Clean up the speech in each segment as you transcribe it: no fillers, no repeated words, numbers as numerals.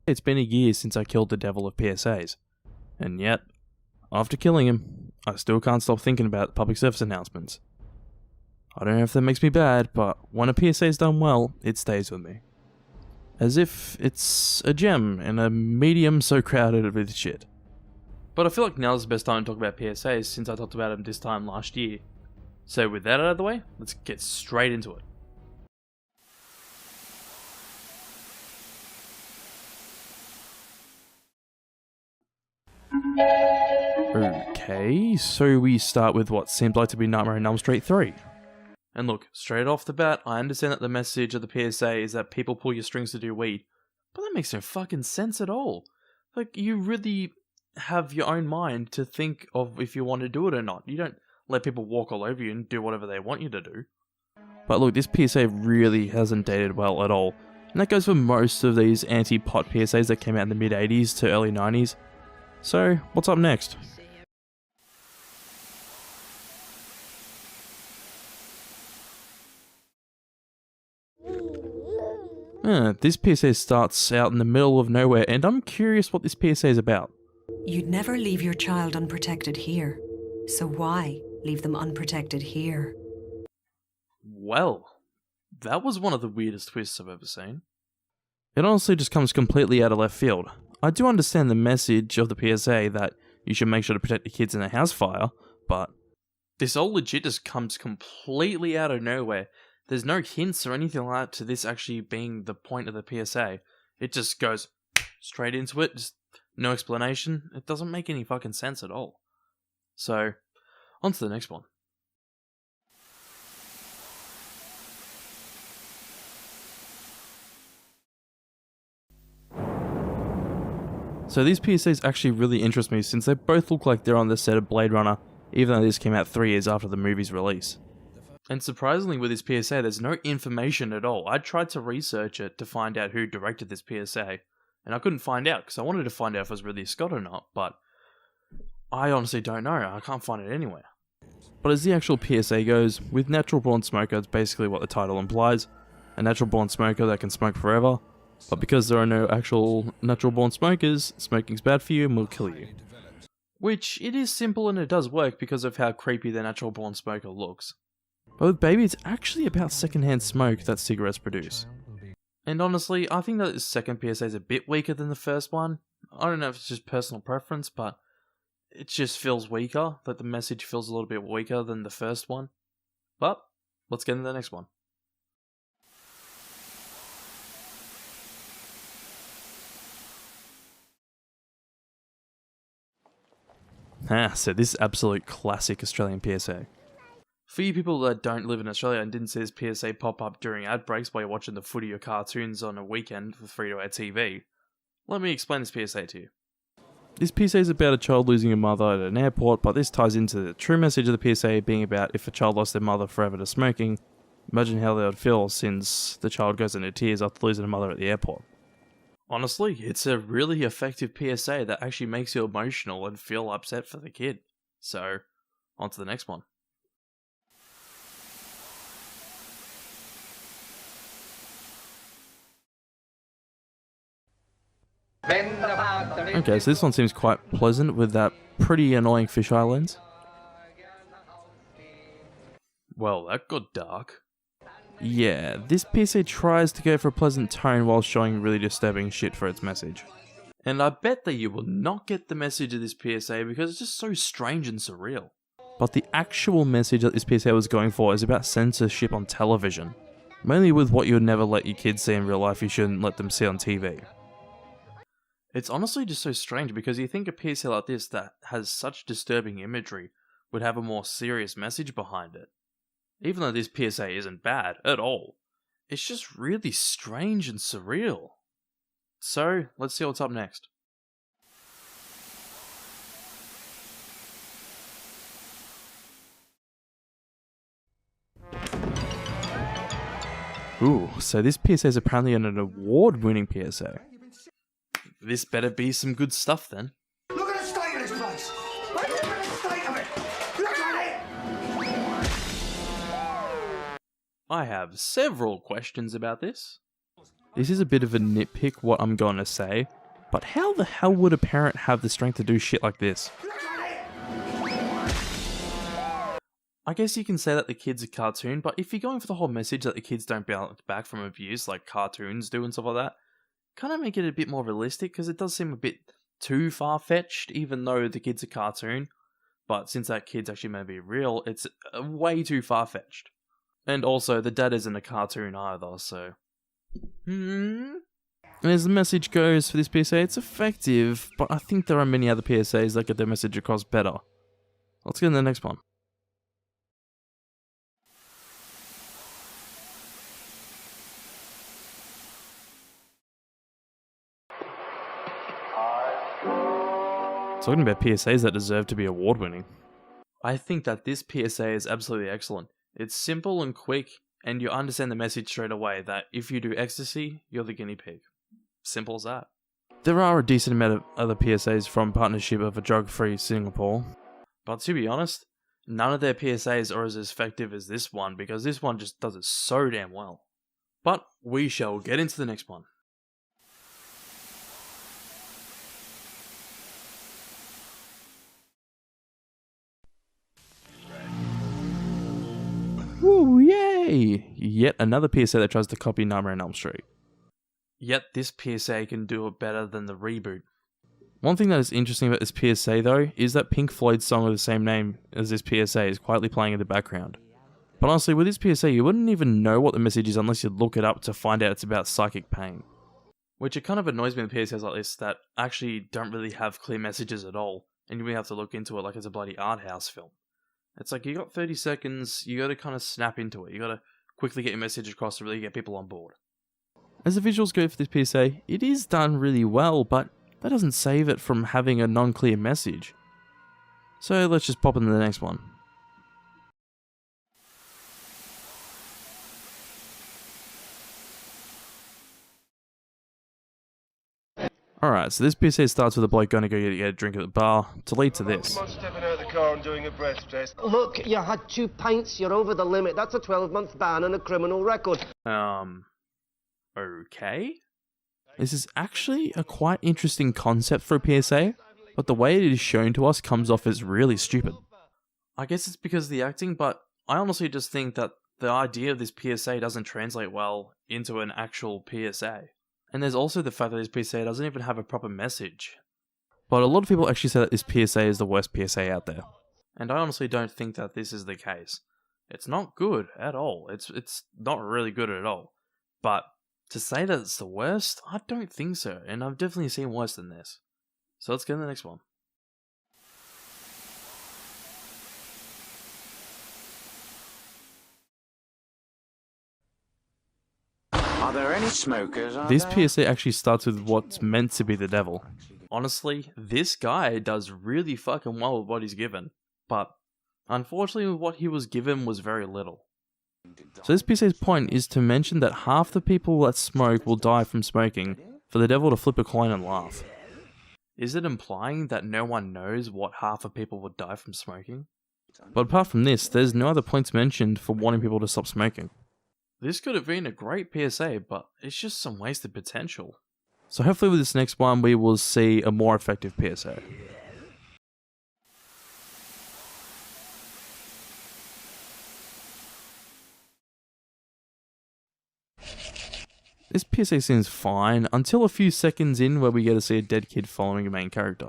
It's been a year since I killed the devil of PSAs. And yet, after killing him, I still can't stop thinking about public service announcements. I don't know if that makes me bad, but when a PSA is done well, it stays with me. As if it's a gem in a medium so crowded with shit. But I feel like now's the best time to talk about PSAs since I talked about them this time last year. So with that out of the way, let's get straight into it. Okay, so we start with what seemed like to be Nightmare on Elm Street 3. And look, straight off the bat, I understand that the message of the PSA is that people pull your strings to do weed, but that makes no fucking sense at all. Like, you really have your own mind to think of if you want to do it or not. You don't let people walk all over you and do whatever they want you to do. But look, this PSA really hasn't dated well at all, and that goes for most of these anti-pot PSAs that came out in the mid-80s to early 90s. So, what's up next? This PSA starts out in the middle of nowhere, and I'm curious what this PSA is about. You'd never leave your child unprotected here, so why leave them unprotected here? Well, that was one of the weirdest twists I've ever seen. It honestly just comes completely out of left field. I do understand the message of the PSA that you should make sure to protect your kids in a house fire, but this all legit just comes completely out of nowhere. There's no hints or anything like that to this actually being the point of the PSA. It just goes straight into it, just no explanation. It doesn't make any fucking sense at all. So, on to the next one. So these PSAs actually really interest me since they both look like they're on the set of Blade Runner, even though this came out 3 years after the movie's release. And surprisingly with this PSA, there's no information at all. I tried to research it to find out who directed this PSA, and I couldn't find out because I wanted to find out if it was Ridley Scott or not, but I honestly don't know. I can't find it anywhere. But as the actual PSA goes, with natural born smoker, it's basically what the title implies. A natural born smoker that can smoke forever, but because there are no actual natural born smokers, smoking's bad for you and will kill you. Which, it is simple and it does work because of how creepy the natural born smoker looks. But with Baby, it's actually about secondhand smoke that cigarettes produce. And honestly, I think that this second PSA is a bit weaker than the first one. I don't know if it's just personal preference, but it just feels weaker. Like the message feels a little bit weaker than the first one. But, let's get into the next one. So this is absolute classic Australian PSA. For you people that don't live in Australia and didn't see this PSA pop up during ad breaks while you're watching the footy or cartoons on a weekend for free-to-air TV, let me explain this PSA to you. This PSA is about a child losing a mother at an airport, but this ties into the true message of the PSA being about if a child lost their mother forever to smoking, imagine how they would feel since the child goes into tears after losing a mother at the airport. Honestly, it's a really effective PSA that actually makes you emotional and feel upset for the kid. So, on to the next one. Okay, so this one seems quite pleasant with that pretty annoying fisheye lens. Well, that got dark. Yeah, this PSA tries to go for a pleasant tone while showing really disturbing shit for its message. And I bet that you will not get the message of this PSA because it's just so strange and surreal. But the actual message that this PSA was going for is about censorship on television. Mainly with what you would never let your kids see in real life, you shouldn't let them see on TV. It's honestly just so strange because you think a PSA like this that has such disturbing imagery would have a more serious message behind it. Even though this PSA isn't bad at all, it's just really strange and surreal. So, let's see what's up next. Ooh, so this PSA is apparently an award-winning PSA. This better be some good stuff then. Look at the state of this place! Look at the state of it! Look at it! I have several questions about this. This is a bit of a nitpick what I'm going to say, but how the hell would a parent have the strength to do shit like this? I guess you can say that the kid's a cartoon, but if you're going for the whole message that the kids don't bounce back from abuse like cartoons do and stuff like that, kind of make it a bit more realistic, because it does seem a bit too far-fetched, even though the kid's a cartoon. But since that kid's actually meant to be real, it's way too far-fetched. And also, the dad isn't a cartoon either, so... And as the message goes for this PSA, it's effective, but I think there are many other PSAs that get their message across better. Let's get in the next one. Talking about PSAs that deserve to be award-winning. I think that this PSA is absolutely excellent. It's simple and quick, and you understand the message straight away that if you do ecstasy, you're the guinea pig. Simple as that. There are a decent amount of other PSAs from Partnership of a Drug-Free Singapore, but to be honest, none of their PSAs are as effective as this one, because this one just does it so damn well. But we shall get into the next one. Woo, yay! Yet another PSA that tries to copy Nightmare on Elm Street. Yet this PSA can do it better than the reboot. One thing that is interesting about this PSA though, is that Pink Floyd's song of the same name as this PSA is quietly playing in the background. But honestly, with this PSA you wouldn't even know what the message is unless you look it up to find out it's about psychic pain. Which it kind of annoys me in PSAs like this that actually don't really have clear messages at all, and you really have to look into it like it's a bloody art house film. It's like, you got 30 seconds, you gotta kind of snap into it, you gotta quickly get your message across to really get people on board. As the visuals go for this PSA, it is done really well, but that doesn't save it from having a non-clear message. So let's just pop into the next one. Alright, so this PSA starts with a bloke going to go get a drink at the bar, to lead to this. Come on, stepping out of the car and doing a breath test. Look, you had 2 pints, you're over the limit. That's a 12-month ban and a criminal record. Okay? This is actually a quite interesting concept for a PSA, but the way it is shown to us comes off as really stupid. I guess it's because of the acting, but I honestly just think that the idea of this PSA doesn't translate well into an actual PSA. And there's also the fact that this PSA doesn't even have a proper message. But a lot of people actually say that this PSA is the worst PSA out there. And I honestly don't think that this is the case. It's not good at all. It's not really good at all. But to say that it's the worst, I don't think so. And I've definitely seen worse than this. So let's get to the next one. Are there any smokers? This PSA actually starts with what's meant to be the devil. Honestly, this guy does really fucking well with what he's given, but unfortunately what he was given was very little. So this PSA's point is to mention that half the people that smoke will die from smoking, for the devil to flip a coin and laugh. Is it implying that no one knows what half of people would die from smoking? But apart from this, there's no other points mentioned for wanting people to stop smoking. This could have been a great PSA, but it's just some wasted potential. So hopefully with this next one we will see a more effective PSA. This PSA seems fine, until a few seconds in where we get to see a dead kid following a main character.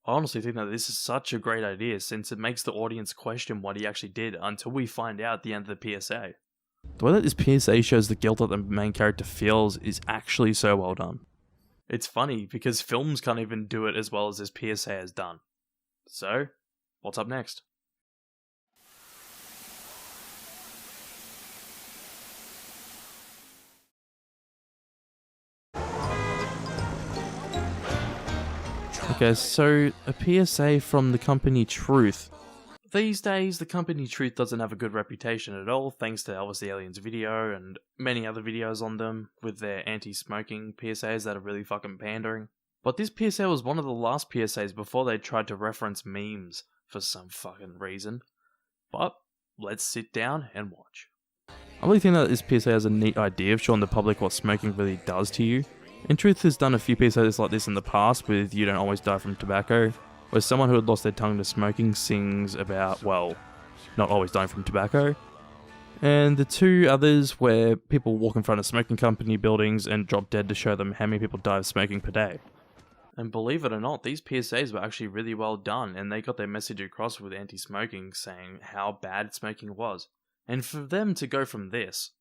I honestly think that this is such a great idea, since it makes the audience question what he actually did until we find out at the end of the PSA. The way that this PSA shows the guilt that the main character feels is actually so well done. It's funny, because films can't even do it as well as this PSA has done. So, what's up next? Okay, so a PSA from the company Truth. These days, the company Truth doesn't have a good reputation at all, thanks to Elvis the Alien's video and many other videos on them with their anti-smoking PSAs that are really fucking pandering. But this PSA was one of the last PSAs before they tried to reference memes for some fucking reason. But let's sit down and watch. I really think that this PSA has a neat idea of showing the public what smoking really does to you. In truth, has done a few PSAs like this in the past with You Don't Always Die From Tobacco, where someone who had lost their tongue to smoking sings about, well, not always dying from tobacco. And the two others where people walk in front of smoking company buildings and drop dead to show them how many people die of smoking per day. And believe it or not, these PSAs were actually really well done, and they got their message across with anti-smoking, saying how bad smoking was. And for them to go from this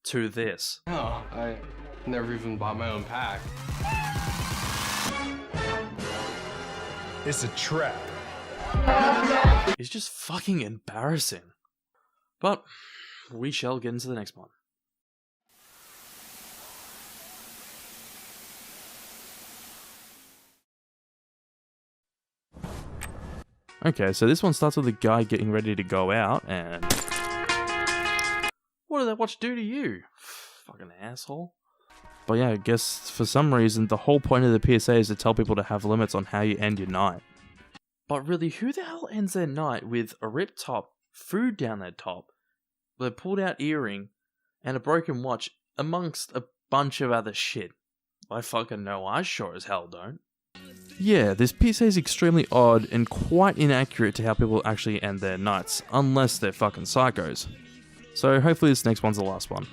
to this. Oh, I never even bought my own pack. It's a trap. It's just fucking embarrassing. But we shall get into the next one. Okay, so this one starts with a guy getting ready to go out, and what did that watch do to you? Fucking asshole. But yeah, I guess for some reason the whole point of the PSA is to tell people to have limits on how you end your night. But really, who the hell ends their night with a ripped top, food down their top, a pulled out earring, and a broken watch amongst a bunch of other shit? I fucking know, I sure as hell don't. Yeah, this PSA is extremely odd and quite inaccurate to how people actually end their nights, unless they're fucking psychos. So hopefully this next one's the last one.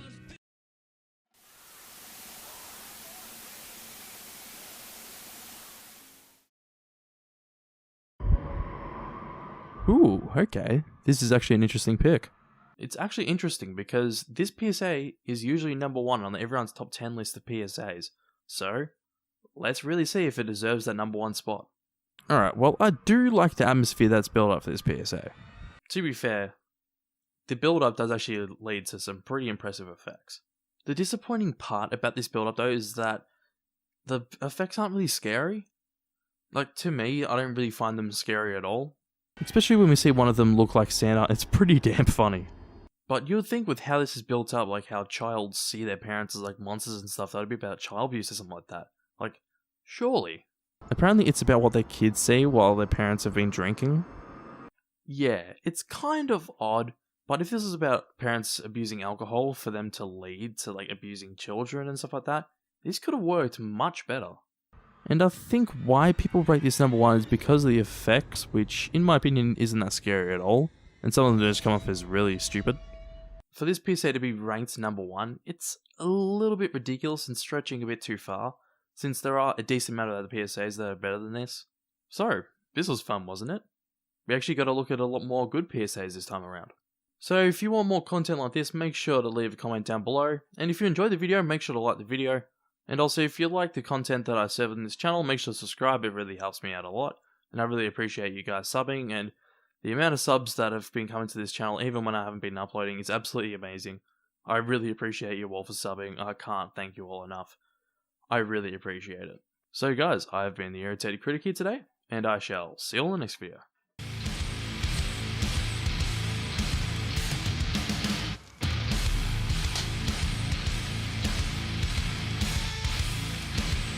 Ooh, okay. This is actually an interesting pick. It's actually interesting because this PSA is usually number 1 on everyone's top 10 list of PSAs. So, let's really see if it deserves that number 1 spot. Alright, well, I do like the atmosphere that's built up for this PSA. To be fair, the build-up does actually lead to some pretty impressive effects. The disappointing part about this build-up, though, is that the effects aren't really scary. Like, to me, I don't really find them scary at all. Especially when we see one of them look like Santa, it's pretty damn funny. But you would think with how this is built up, like how childs see their parents as like monsters and stuff, that would be about child abuse or something like that. Like, surely. Apparently it's about what their kids see while their parents have been drinking. Yeah, it's kind of odd, but if this is about parents abusing alcohol for them to lead to like abusing children and stuff like that, this could have worked much better. And I think why people rate this number 1 is because of the effects, which in my opinion isn't that scary at all, and some of them just come off as really stupid. For this PSA to be ranked number 1, it's a little bit ridiculous and stretching a bit too far, since there are a decent amount of other PSAs that are better than this. So, this was fun, wasn't it? We actually got to look at a lot more good PSAs this time around. So if you want more content like this, make sure to leave a comment down below, and if you enjoyed the video, make sure to like the video. And also, if you like the content that I serve on this channel, make sure to subscribe, it really helps me out a lot. And I really appreciate you guys subbing, and the amount of subs that have been coming to this channel, even when I haven't been uploading, is absolutely amazing. I really appreciate you all for subbing, I can't thank you all enough. I really appreciate it. So guys, I have been the Irritated Critic here today, and I shall see you all in the next video.